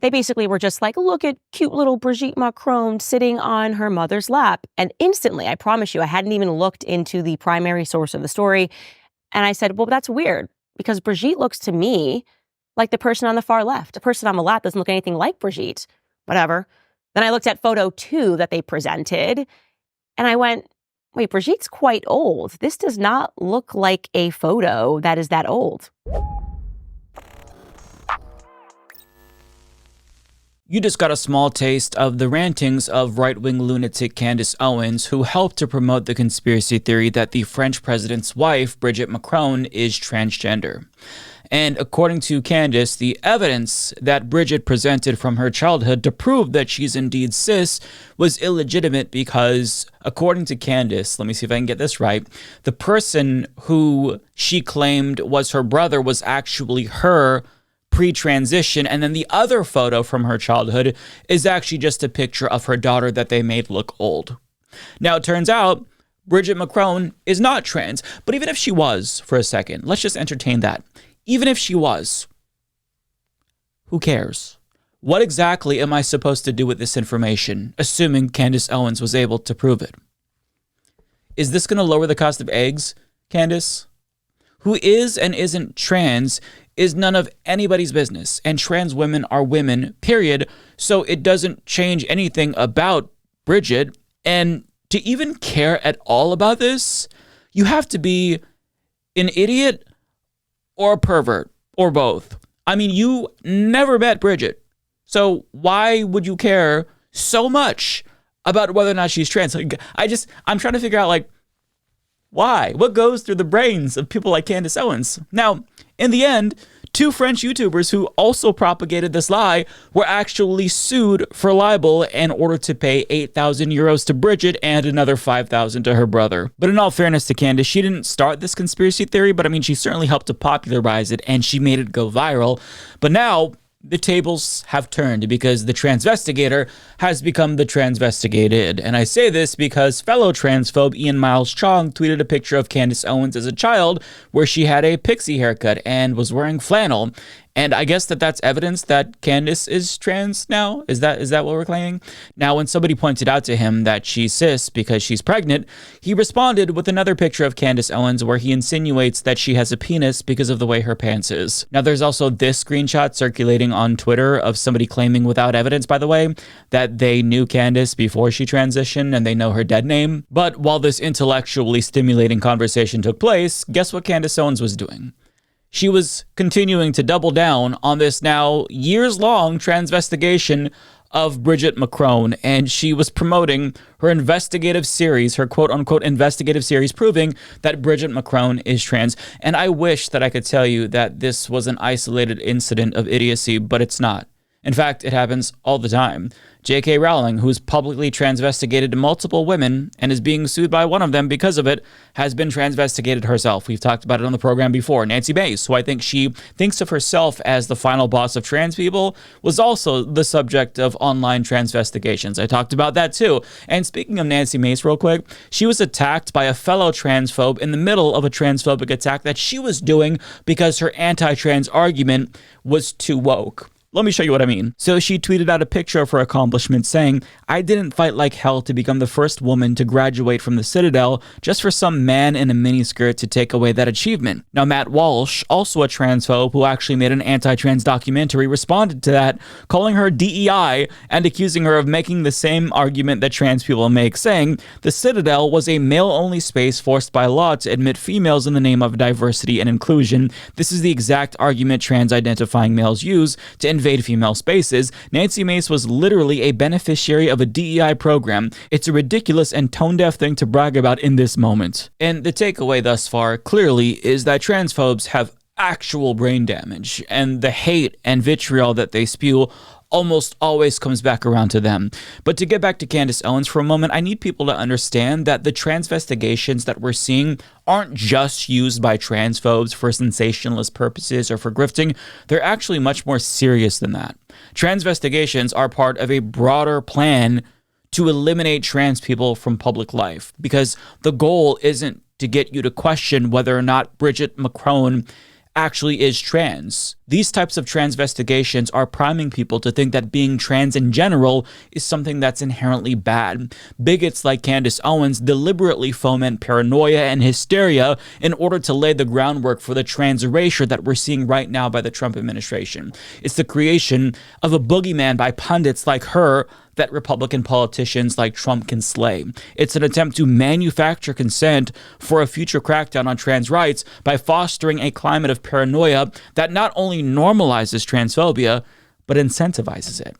They basically were just like, look at cute little Brigette Macron sitting on her mother's lap. And instantly, I promise you, I hadn't even looked into the primary source of the story. And I said, well, that's weird because Brigette looks to me like the person on the far left. The person on the lap doesn't look anything like Brigette. Whatever. Then I looked at photo 2 that they presented and I went, wait, Brigitte's quite old. This does not look like a photo that is that old. You just got a small taste of the rantings of right-wing lunatic Candace Owens, who helped to promote the conspiracy theory that the French president's wife, Brigette Macron, is transgender. And according to Candace, the evidence that Brigette presented from her childhood to prove that she's indeed cis was illegitimate because, according to Candace, let me see if I can get this right, the person who she claimed was her brother was actually her pre-transition, and then the other photo from her childhood is actually just a picture of her daughter that they made look old. Now, it turns out Brigette Macron is not trans, but even if she was, for a second, let's just entertain that. Even if she was, who cares? What exactly am I supposed to do with this information, assuming Candace Owens was able to prove it? Is this going to lower the cost of eggs, Candace? Who is and isn't trans is none of anybody's business, and trans women are women, period, so it doesn't change anything about Brigette. And to even care at all about this, you have to be an idiot or a pervert, or both. I mean, you never met Brigette, so why would you care so much about whether or not she's trans? I'm trying to figure out, like, why? What goes through the brains of people like Candace Owens? Now, in the end, 2 French YouTubers who also propagated this lie were actually sued for libel in order to pay 8,000 euros to Brigette and another 5,000 to her brother. But in all fairness to Candace, she didn't start this conspiracy theory, but I mean, she certainly helped to popularize it and she made it go viral. But now the tables have turned because the Transvestigator has become the Transvestigated. And I say this because fellow transphobe Ian Miles Chong tweeted a picture of Candace Owens as a child where she had a pixie haircut and was wearing flannel. And I guess that's evidence that Candace is trans now? Is that what we're claiming? Now, when somebody pointed out to him that she's cis because she's pregnant, he responded with another picture of Candace Owens where he insinuates that she has a penis because of the way her pants is. Now, there's also this screenshot circulating on Twitter of somebody claiming, without evidence, by the way, that they knew Candace before she transitioned and they know her dead name. But while this intellectually stimulating conversation took place, guess what Candace Owens was doing? She was continuing to double down on this now years-long transvestigation of Brigette Macron, and she was promoting her investigative series, her quote-unquote investigative series, proving that Brigette Macron is trans. And I wish that I could tell you that this was an isolated incident of idiocy, but it's not. In fact, it happens all the time. J.K. Rowling, who's publicly transvestigated multiple women and is being sued by one of them because of it, has been transvestigated herself. We've talked about it on the program before. Nancy Mace, who I think she thinks of herself as the final boss of trans people, was also the subject of online transvestigations. I talked about that too. And speaking of Nancy Mace real quick, she was attacked by a fellow transphobe in the middle of a transphobic attack that she was doing because her anti-trans argument was too woke. Let me show you what I mean. So she tweeted out a picture of her accomplishments saying, "I didn't fight like hell to become the first woman to graduate from the Citadel just for some man in a miniskirt to take away that achievement." Now, Matt Walsh, also a transphobe who actually made an anti-trans documentary, responded to that, calling her DEI and accusing her of making the same argument that trans people make, saying, "The Citadel was a male-only space forced by law to admit females in the name of diversity and inclusion. This is the exact argument trans-identifying males use to invade female spaces. Nancy Mace was literally a beneficiary of a DEI program. It's a ridiculous and tone-deaf thing to brag about in this moment." And the takeaway thus far, clearly, is that transphobes have actual brain damage, and the hate and vitriol that they spew almost always comes back around to them. But to get back to Candace Owens for a moment, I need people to understand that the transvestigations that we're seeing aren't just used by transphobes for sensationalist purposes or for grifting. They're actually much more serious than that. Transvestigations are part of a broader plan to eliminate trans people from public life, because the goal isn't to get you to question whether or not Brigette Macron actually is trans. These types of transvestigations are priming people to think that being trans in general is something that's inherently bad. Bigots like Candace Owens deliberately foment paranoia and hysteria in order to lay the groundwork for the trans erasure that we're seeing right now by the Trump administration. It's the creation of a boogeyman by pundits like her that Republican politicians like Trump can slay. It's an attempt to manufacture consent for a future crackdown on trans rights by fostering a climate of paranoia that not only normalizes transphobia, but incentivizes it.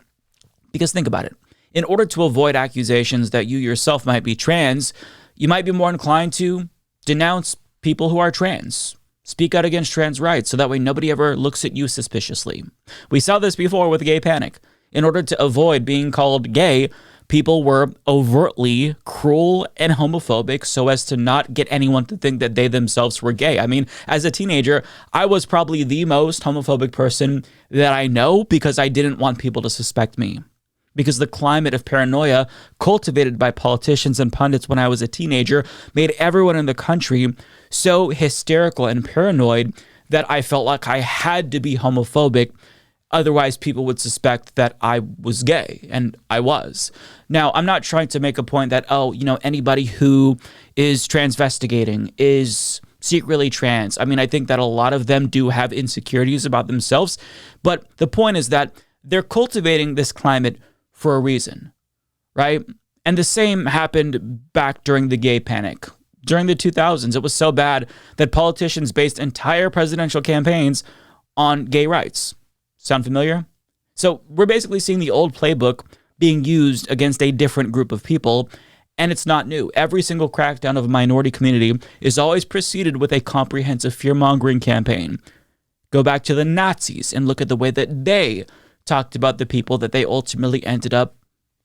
Because think about it. In order to avoid accusations that you yourself might be trans, you might be more inclined to denounce people who are trans. Speak out against trans rights so that way nobody ever looks at you suspiciously. We saw this before with gay panic. In order to avoid being called gay, people were overtly cruel and homophobic so as to not get anyone to think that they themselves were gay. I mean, as a teenager, I was probably the most homophobic person that I know because I didn't want people to suspect me. Because the climate of paranoia cultivated by politicians and pundits when I was a teenager made everyone in the country so hysterical and paranoid that I felt like I had to be homophobic. Otherwise, people would suspect that I was gay, and I was. Now, I'm not trying to make a point that, anybody who is transvestigating is secretly trans. I mean, I think that a lot of them do have insecurities about themselves, but the point is that they're cultivating this climate for a reason, right? And the same happened back during the gay panic. During the 2000s, it was so bad that politicians based entire presidential campaigns on gay rights. Sound familiar? So we're basically seeing the old playbook being used against a different group of people, and it's not new. Every single crackdown of a minority community is always preceded with a comprehensive fear-mongering campaign. Go back to the Nazis and look at the way that they talked about the people that they ultimately ended up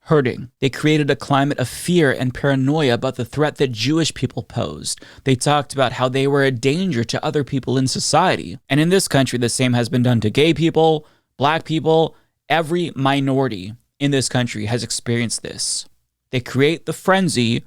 hurting. They created a climate of fear and paranoia about the threat that Jewish people posed. They talked about how they were a danger to other people in society. And in this country, the same has been done to gay people, black people. Every minority in this country has experienced this. They create the frenzy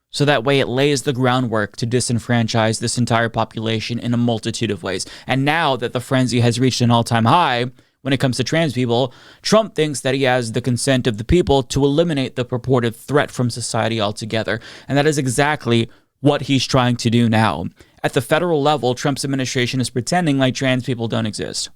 so that way it lays the groundwork to disenfranchise this entire population in a multitude of ways. And now that the frenzy has reached an all-time high, when it comes to trans people, Trump thinks that he has the consent of the people to eliminate the purported threat from society altogether. And that is exactly what he's trying to do now. At the federal level, Trump's administration is pretending like trans people don't exist.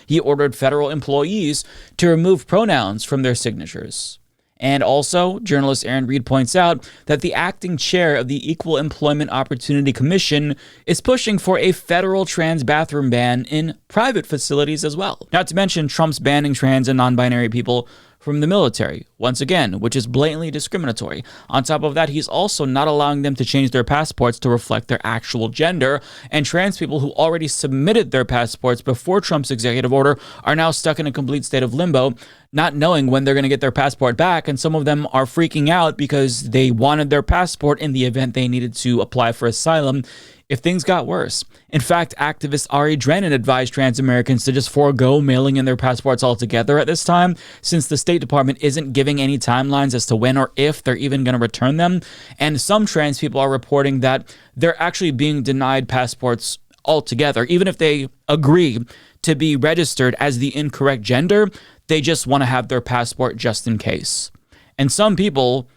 He ordered federal employees to remove pronouns from their signatures. And also, journalist Aaron Reed points out that the acting chair of the Equal Employment Opportunity Commission is pushing for a federal trans bathroom ban in private facilities as well. Not to mention Trump's banning trans and non-binary people from the military, once again, which is blatantly discriminatory. On top of that, he's also not allowing them to change their passports to reflect their actual gender, and trans people who already submitted their passports before Trump's executive order are now stuck in a complete state of limbo, not knowing when they're going to get their passport back, and some of them are freaking out because they wanted their passport in the event they needed to apply for asylum if things got worse. In fact, activist Ari Drennan advised trans Americans to just forego mailing in their passports altogether at this time, since the State Department isn't giving any timelines as to when or if they're even going to return them. And some trans people are reporting that they're actually being denied passports altogether. Even if they agree to be registered as the incorrect gender, they just want to have their passport just in case. And some people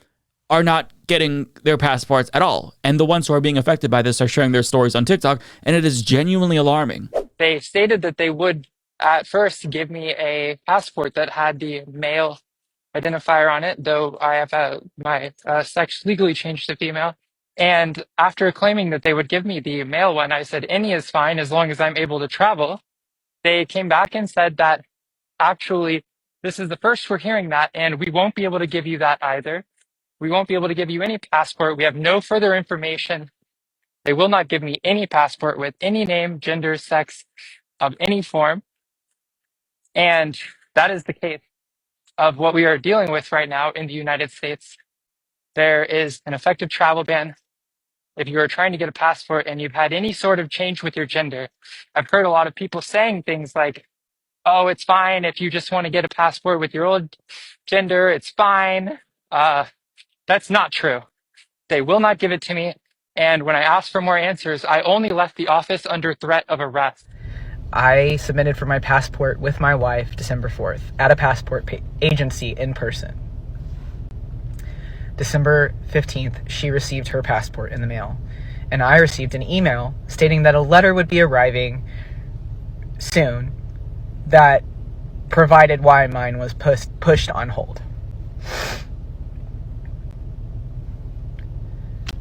are not getting their passports at all. And the ones who are being affected by this are sharing their stories on TikTok, and it is genuinely alarming. They stated that they would at first give me a passport that had the male identifier on it, though I have my sex legally changed to female. And after claiming that they would give me the male one, I said any is fine as long as I'm able to travel. They came back and said that actually, this is the first we're hearing that, and we won't be able to give you that either. We won't be able to give you any passport. We have no further information. They will not give me any passport with any name, gender, sex of any form. And that is the case of what we are dealing with right now in the United States. There is an effective travel ban. If you are trying to get a passport and you've had any sort of change with your gender, I've heard a lot of people saying things like, oh, it's fine if you just want to get a passport with your old gender, it's fine. That's not true. They will not give it to me. And when I asked for more answers, I only left the office under threat of arrest. I submitted for my passport with my wife December 4th at a passport agency in person. December 15th, she received her passport in the mail. And I received an email stating that a letter would be arriving soon that provided why mine was pushed on hold.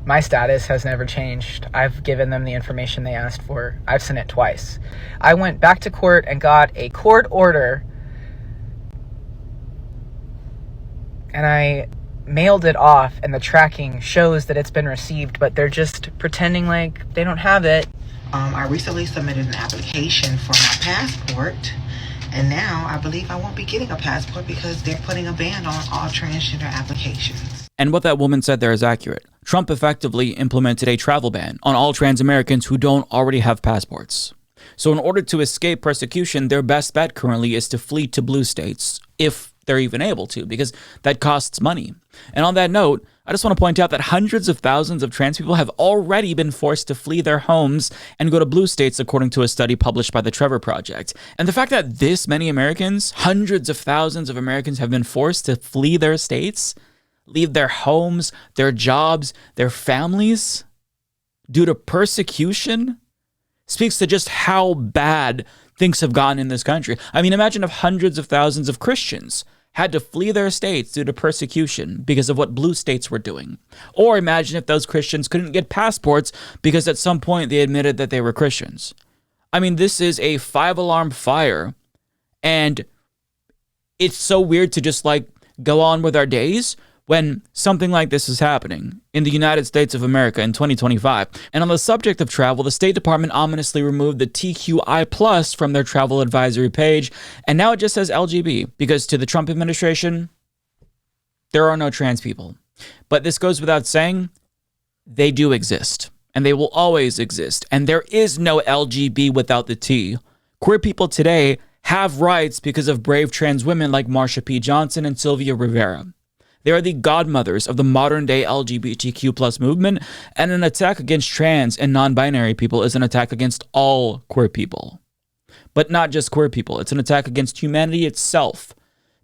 My status has never changed. I've given them the information they asked for. I've sent it twice. I went back to court and got a court order, and I mailed it off, and the tracking shows that it's been received, but they're just pretending like they don't have it. I recently submitted an application for my passport, and now I believe I won't be getting a passport because they're putting a ban on all transgender applications. And what that woman said there is accurate. Trump effectively implemented a travel ban on all trans Americans who don't already have passports. So in order to escape persecution, their best bet currently is to flee to blue states, if they're even able to, because that costs money. And on that note, I just want to point out that hundreds of thousands of trans people have already been forced to flee their homes and go to blue states, according to a study published by the Trevor Project. And the fact that this many Americans, hundreds of thousands of Americans, have been forced to flee their states, leave their homes, their jobs, their families due to persecution speaks to just how bad things have gone in this country. I mean, imagine if hundreds of thousands of Christians had to flee their states due to persecution because of what blue states were doing. Or imagine if those Christians couldn't get passports because at some point they admitted that they were Christians. I mean, this is a 5-alarm fire, and it's so weird to just go on with our days when something like this is happening in the United States of America in 2025. And on the subject of travel, the State Department ominously removed the TQI+ from their travel advisory page, and now it just says LGB, because to the Trump administration, there are no trans people. But this goes without saying, they do exist, and they will always exist, and there is no LGB without the T. Queer people today have rights because of brave trans women like Marsha P. Johnson and Sylvia Rivera. They are the godmothers of the modern-day LGBTQ+ movement, and an attack against trans and non-binary people is an attack against all queer people. But not just queer people, it's an attack against humanity itself,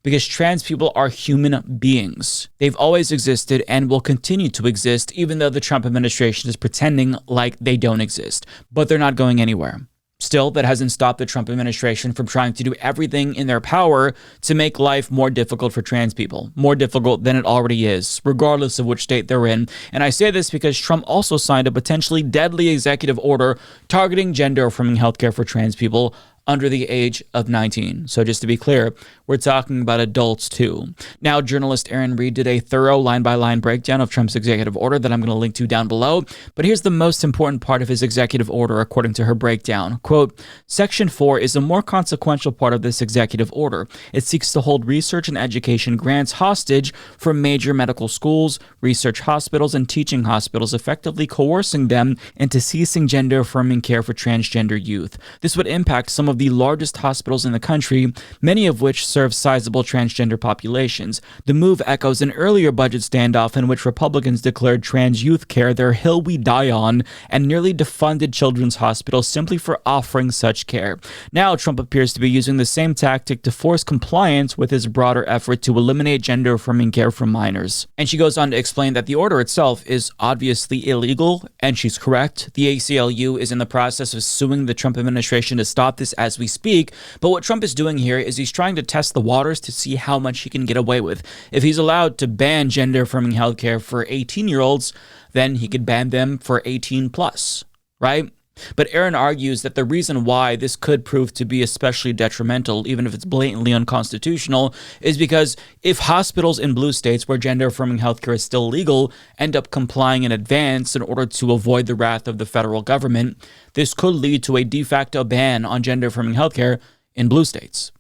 because trans people are human beings. They've always existed and will continue to exist, even though the Trump administration is pretending like they don't exist. But they're not going anywhere. Still, that hasn't stopped the Trump administration from trying to do everything in their power to make life more difficult for trans people, more difficult than it already is, regardless of which state they're in. And I say this because Trump also signed a potentially deadly executive order targeting gender-affirming healthcare for trans people under the age of 19. So just to be clear, we're talking about adults too. Now, journalist Aaron Reed did a thorough line-by-line breakdown of Trump's executive order that I'm going to link to down below. But here's the most important part of his executive order, according to her breakdown. Quote, Section 4 is a more consequential part of this executive order. It seeks to hold research and education grants hostage from major medical schools, research hospitals, and teaching hospitals, effectively coercing them into ceasing gender-affirming care for transgender youth. This would impact some of the largest hospitals in the country, many of which serve sizable transgender populations. The move echoes an earlier budget standoff in which Republicans declared trans youth care their hill we die on and nearly defunded children's hospitals simply for offering such care. Now, Trump appears to be using the same tactic to force compliance with his broader effort to eliminate gender-affirming care from minors. And she goes on to explain that the order itself is obviously illegal, and she's correct. The ACLU is in the process of suing the Trump administration to stop this as we speak, but what Trump is doing here is he's trying to test the waters to see how much he can get away with. If he's allowed to ban gender-affirming healthcare for 18-year-olds, then he could ban them for 18 plus, right? But Aaron argues that the reason why this could prove to be especially detrimental, even if it's blatantly unconstitutional, is because if hospitals in blue states where gender-affirming healthcare is still legal end up complying in advance in order to avoid the wrath of the federal government, this could lead to a de facto ban on gender-affirming healthcare in blue states.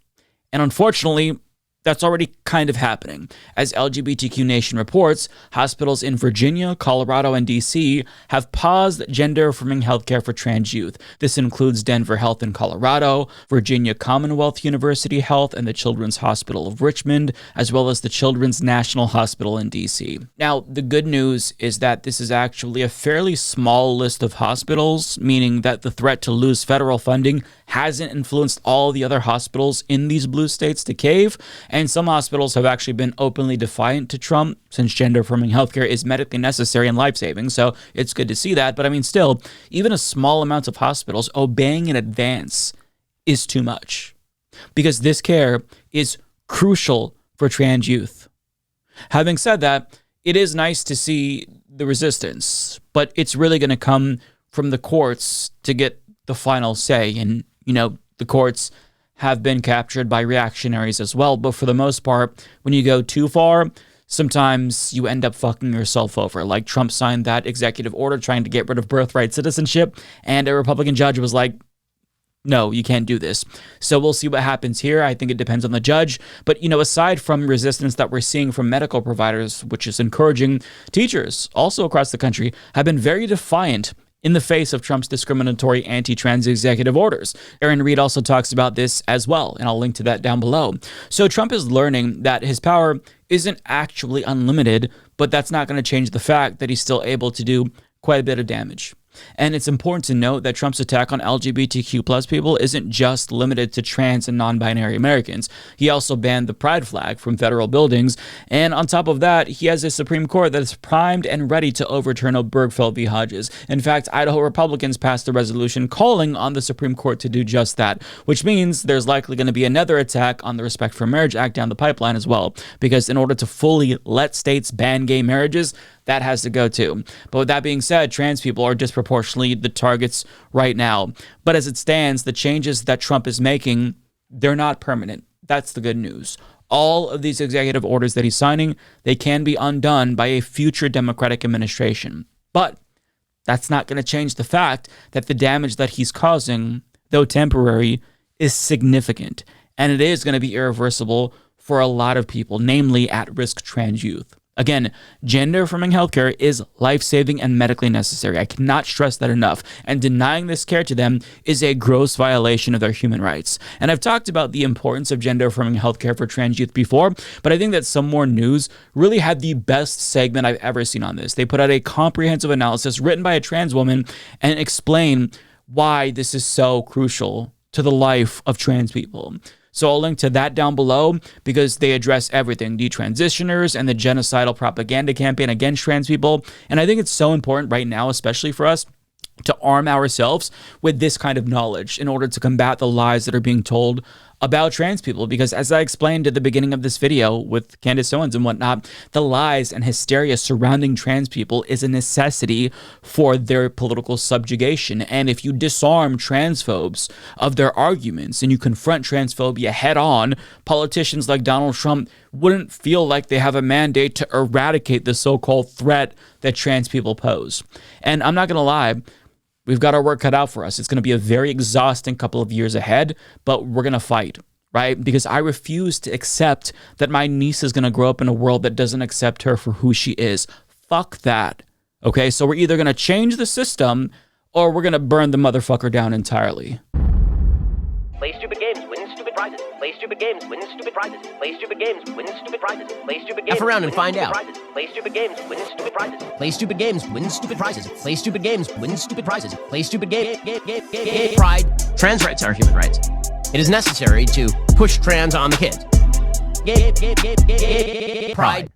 And unfortunately, that's already kind of happening. As LGBTQ Nation reports, hospitals in Virginia, Colorado, and D.C. have paused gender-affirming healthcare for trans youth. This includes Denver Health in Colorado, Virginia Commonwealth University Health, and the Children's Hospital of Richmond, as well as the Children's National Hospital in D.C. Now, the good news is that this is actually a fairly small list of hospitals, meaning that the threat to lose federal funding hasn't influenced all the other hospitals in these blue states to cave. And some hospitals have actually been openly defiant to Trump, since gender-affirming healthcare is medically necessary and life-saving. So it's good to see that. But I mean, still, even a small amount of hospitals obeying in advance is too much, because this care is crucial for trans youth. Having said that, it is nice to see the resistance, but it's really going to come from the courts to get the final say. And, you know, the courts have been captured by reactionaries as well. But for the most part, when you go too far, sometimes you end up fucking yourself over. Like Trump signed that executive order trying to get rid of birthright citizenship, and a Republican judge was like, no, you can't do this. So we'll see what happens here. I think it depends on the judge. But, you know, aside from resistance that we're seeing from medical providers, which is encouraging, teachers also across the country have been very defiant in the face of Trump's discriminatory anti-trans executive orders. Aaron Reed also talks about this as well, and I'll link to that down below. So Trump is learning that his power isn't actually unlimited, but that's not going to change the fact that he's still able to do quite a bit of damage. And it's important to note that Trump's attack on LGBTQ plus people isn't just limited to trans and non-binary Americans. He also banned the pride flag from federal buildings. And on top of that, he has a Supreme Court that is primed and ready to overturn Obergefell v. Hodges. In fact, Idaho Republicans passed a resolution calling on the Supreme Court to do just that, which means there's likely going to be another attack on the Respect for Marriage Act down the pipeline as well. Because in order to fully let states ban gay marriages, that has to go too. But with that being said, trans people are disproportionately the targets right now. But as it stands, the changes that Trump is making, they're not permanent. That's the good news. All of these executive orders that he's signing, they can be undone by a future Democratic administration. But that's not going to change the fact that the damage that he's causing, though temporary, is significant. And it is going to be irreversible for a lot of people, namely at-risk trans youth. Again, gender-affirming healthcare is life-saving and medically necessary. I cannot stress that enough. And denying this care to them is a gross violation of their human rights. And I've talked about the importance of gender-affirming healthcare for trans youth before, but I think that Some More News really had the best segment I've ever seen on this. They put out a comprehensive analysis written by a trans woman and explain why this is so crucial to the life of trans people. So I'll link to that down below, because they address everything, detransitioners and the genocidal propaganda campaign against trans people. And I think it's so important right now, especially for us, to arm ourselves with this kind of knowledge in order to combat the lies that are being told about trans people. Because as I explained at the beginning of this video with Candace Owens and whatnot, the lies and hysteria surrounding trans people is a necessity for their political subjugation. And if you disarm transphobes of their arguments and you confront transphobia head on, politicians like Donald Trump wouldn't feel like they have a mandate to eradicate the so-called threat that trans people pose. And I'm not going to lie, we've got our work cut out for us. It's going to be a very exhausting couple of years ahead, but we're going to fight, right? Because I refuse to accept that my niece is going to grow up in a world that doesn't accept her for who she is. Fuck that. Okay, so we're either going to change the system or we're going to burn the motherfucker down entirely. Play stupid games, win stupid prizes. Play stupid games, win stupid prizes. Play stupid games, win stupid prizes. Play stupid games. F around and find out. Prizes. Play stupid games, win stupid prizes. Play stupid games, win stupid prizes. Play stupid games, win stupid prizes. Play stupid game. Pride. Trans rights are human rights. It is necessary to push trans on the kids. Pride.